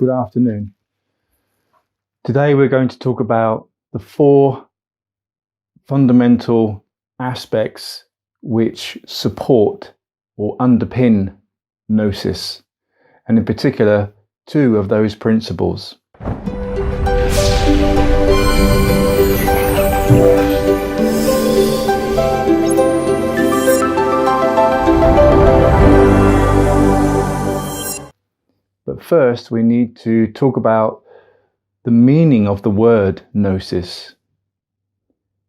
Good afternoon. Today we're going to talk about the 4 fundamental aspects which support or underpin gnosis, and in particular 2 of those principles. But first we need to talk about the meaning of the word gnosis.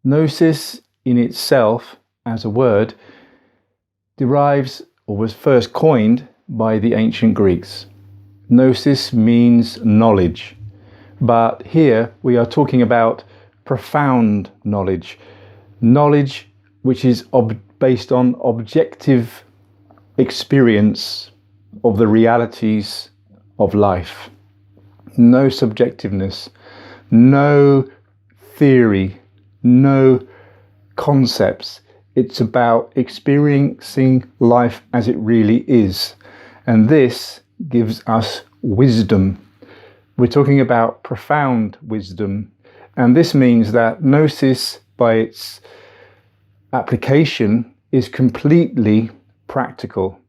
Gnosis in itself as a word derives or was first coined by the ancient Greeks. Gnosis means knowledge, but here we are talking about profound knowledge, knowledge which is based on objective experience of the realities of life. No subjectiveness, no theory, no concepts. It's about experiencing life as it really is. And this gives us wisdom. We're talking about profound wisdom. And this means that gnosis, by its application, is completely practical,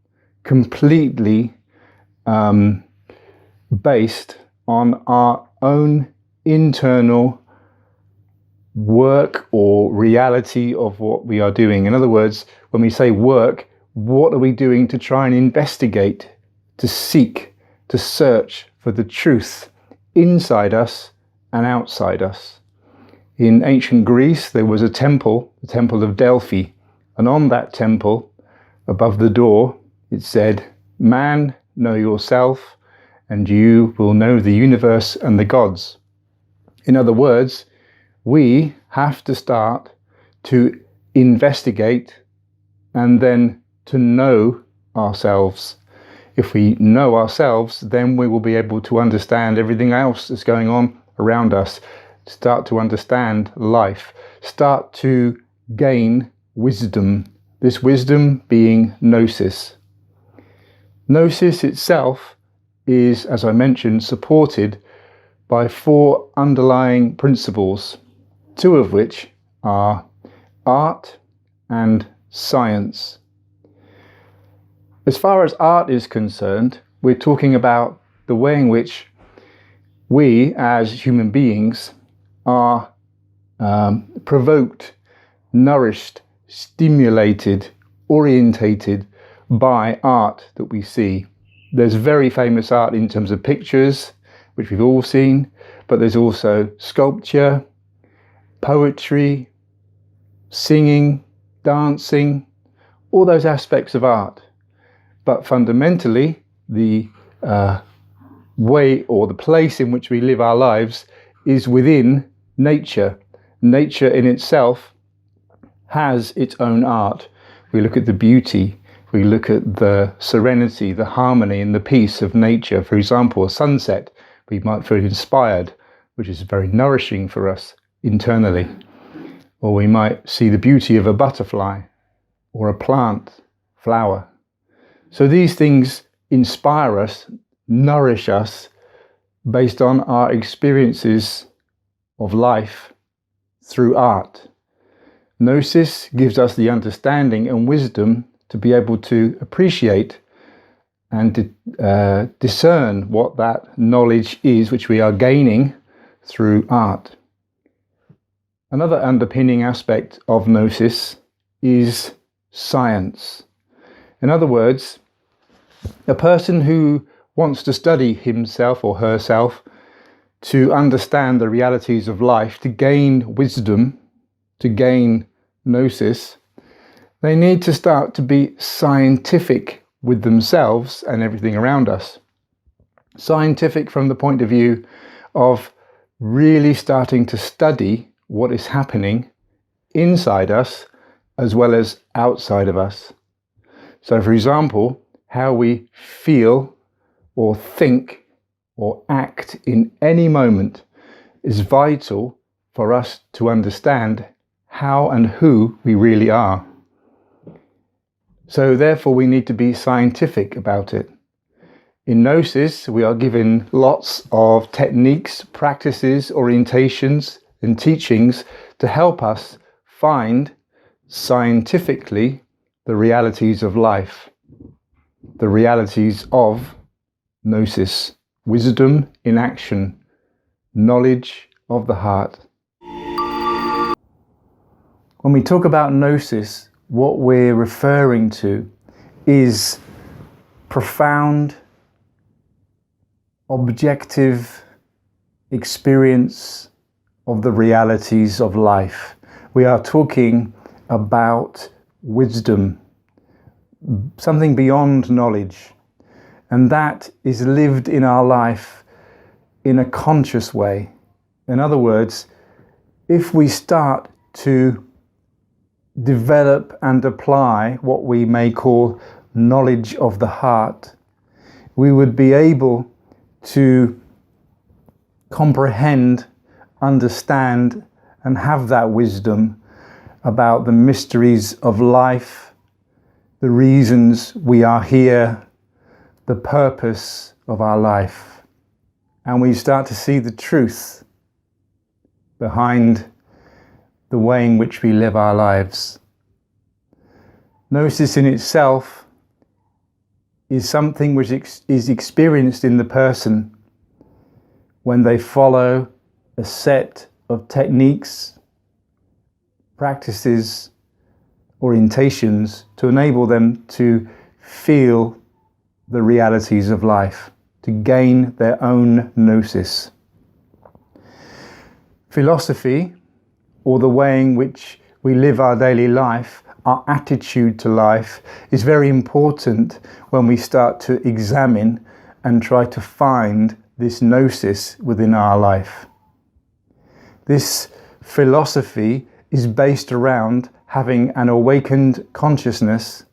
completely based on our own internal work or reality of what we are doing. In other words, when we say work, what are we doing to try and investigate, to seek, to search for the truth inside us and outside us? In ancient Greece, there was a temple, the Temple of Delphi, and on that temple, above the door, it said, "Man, know yourself, and you will know the universe and the gods." In other words, we have to start to investigate and then to know ourselves. If we know ourselves, then we will be able to understand everything else that's going on around us, start to understand life, start to gain wisdom, this wisdom being gnosis. Gnosis itself is, as I mentioned, supported by 4 underlying principles, 2 of which are art and science. As far as art is concerned, we're talking about the way in which we as human beings are provoked, nourished, stimulated, orientated by art that we see. There's very famous art in terms of pictures, which we've all seen, but there's also sculpture, poetry, singing, dancing, all those aspects of art. But fundamentally, the way or the place in which we live our lives is within nature. Nature in itself has its own art. We look at the beauty, we look at the serenity, the harmony and the peace of nature. For example, a sunset, we might feel inspired, which is very nourishing for us internally. Or we might see the beauty of a butterfly or a plant, flower. So these things inspire us, nourish us based on our experiences of life through art. Gnosis gives us the understanding and wisdom to be able to appreciate and discern what that knowledge is which we are gaining through art. Another underpinning aspect of gnosis is science. In other words, a person who wants to study himself or herself to understand the realities of life, to gain wisdom, to gain gnosis, they need to start to be scientific with themselves and everything around us. Scientific from the point of view of really starting to study what is happening inside us as well as outside of us. So, for example, how we feel or think or act in any moment is vital for us to understand how and who we really are. So therefore we need to be scientific about it. In Gnosis, we are given lots of techniques, practices, orientations, and teachings to help us find scientifically the realities of life, the realities of Gnosis, wisdom in action, knowledge of the heart. When we talk about Gnosis, what we're referring to is profound, objective experience of the realities of life. We are talking about wisdom, something beyond knowledge, and that is lived in our life in a conscious way. In other words, if we start to develop and apply what we may call knowledge of the heart, we would be able to comprehend, understand, and have that wisdom about the mysteries of life, the reasons we are here, the purpose of our life. And we start to see the truth behind the way in which we live our lives. Gnosis in itself is something which is experienced in the person when they follow a set of techniques, practices, orientations to enable them to feel the realities of life, to gain their own gnosis. Philosophy, or the way in which we live our daily life, our attitude to life, is very important when we start to examine and try to find this gnosis within our life. This philosophy is based around having an awakened consciousness.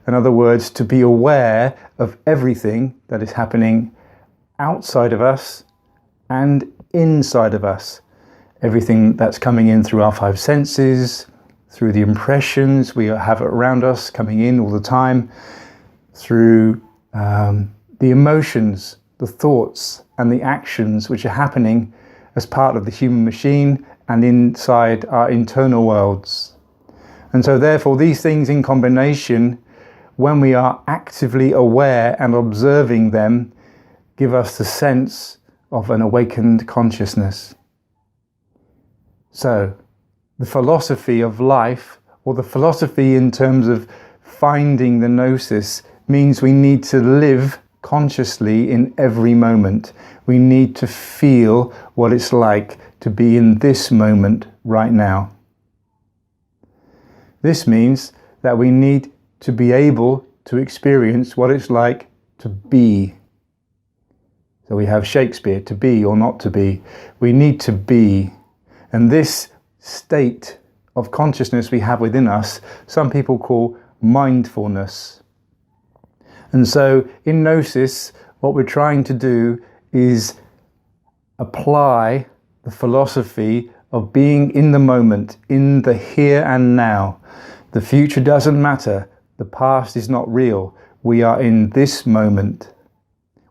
In other words, to be aware of everything that is happening outside of us and inside of us. Everything that's coming in through our five senses, through the impressions we have around us coming in all the time, through the emotions, the thoughts and the actions which are happening as part of the human machine and inside our internal worlds. And so therefore these things in combination, when we are actively aware and observing them, give us the sense of an awakened consciousness. So the philosophy of life, or the philosophy in terms of finding the gnosis, means we need to live consciously in every moment. We need to feel what it's like to be in this moment right now. This means that we need to be able to experience what it's like to be. So we have Shakespeare, to be or not to be. We need to be. And this state of consciousness we have within us, some people call mindfulness. And so in Gnosis, what we're trying to do is apply the philosophy of being in the moment, in the here and now. The future doesn't matter. The past is not real. We are in this moment.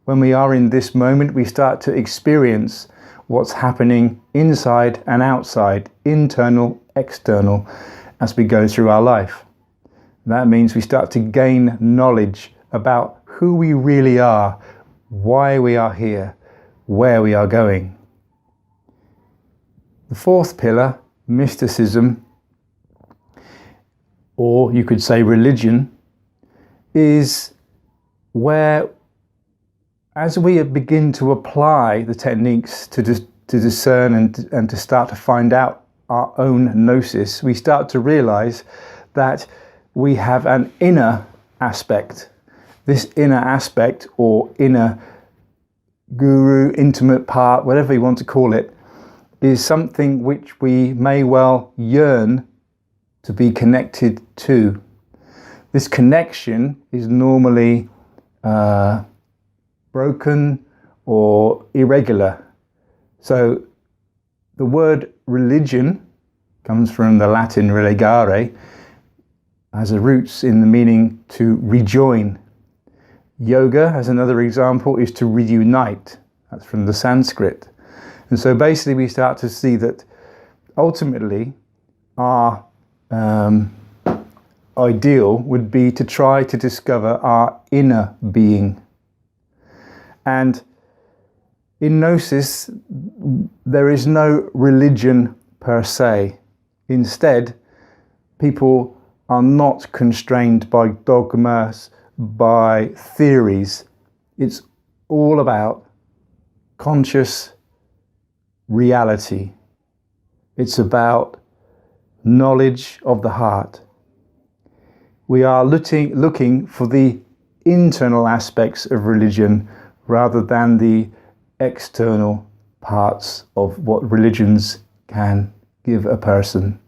When we are in this moment, we start to experience what's happening inside and outside, internal, external, as we go through our life. That means we start to gain knowledge about who we really are, why we are here, where we are going. The fourth pillar, mysticism, or you could say religion, is where, as we begin to apply the techniques to discern and to start to find out our own gnosis, we start to realize that we have an inner aspect. This inner aspect, or inner guru, intimate part, whatever you want to call it, is something which we may well yearn to be connected to. This connection is normally broken or irregular. So the word religion comes from the Latin religare, has a roots in the meaning to rejoin. Yoga, as another example, is to reunite. That's from the Sanskrit. And so basically we start to see that ultimately our ideal would be to try to discover our inner being. And in Gnosis, there is no religion per se. Instead, people are not constrained by dogmas, by theories. It's all about conscious reality. It's about knowledge of the heart. We are looking for the internal aspects of religion rather than the external parts of what religions can give a person.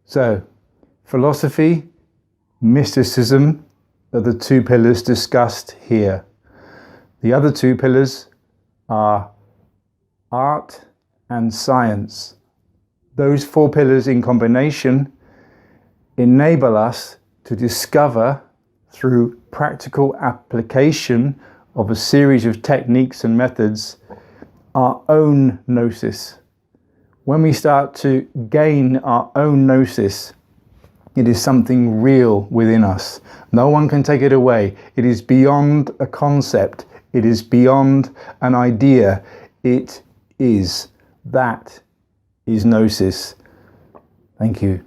So, philosophy, mysticism are the two pillars discussed here. The other two pillars are art and science. Those four pillars in combination enable us to discover, through practical application of a series of techniques and methods, our own gnosis. When we start to gain our own gnosis, it is something real within us. No one can take it away. It is beyond a concept. It is beyond an idea. It is. That is gnosis. Thank you.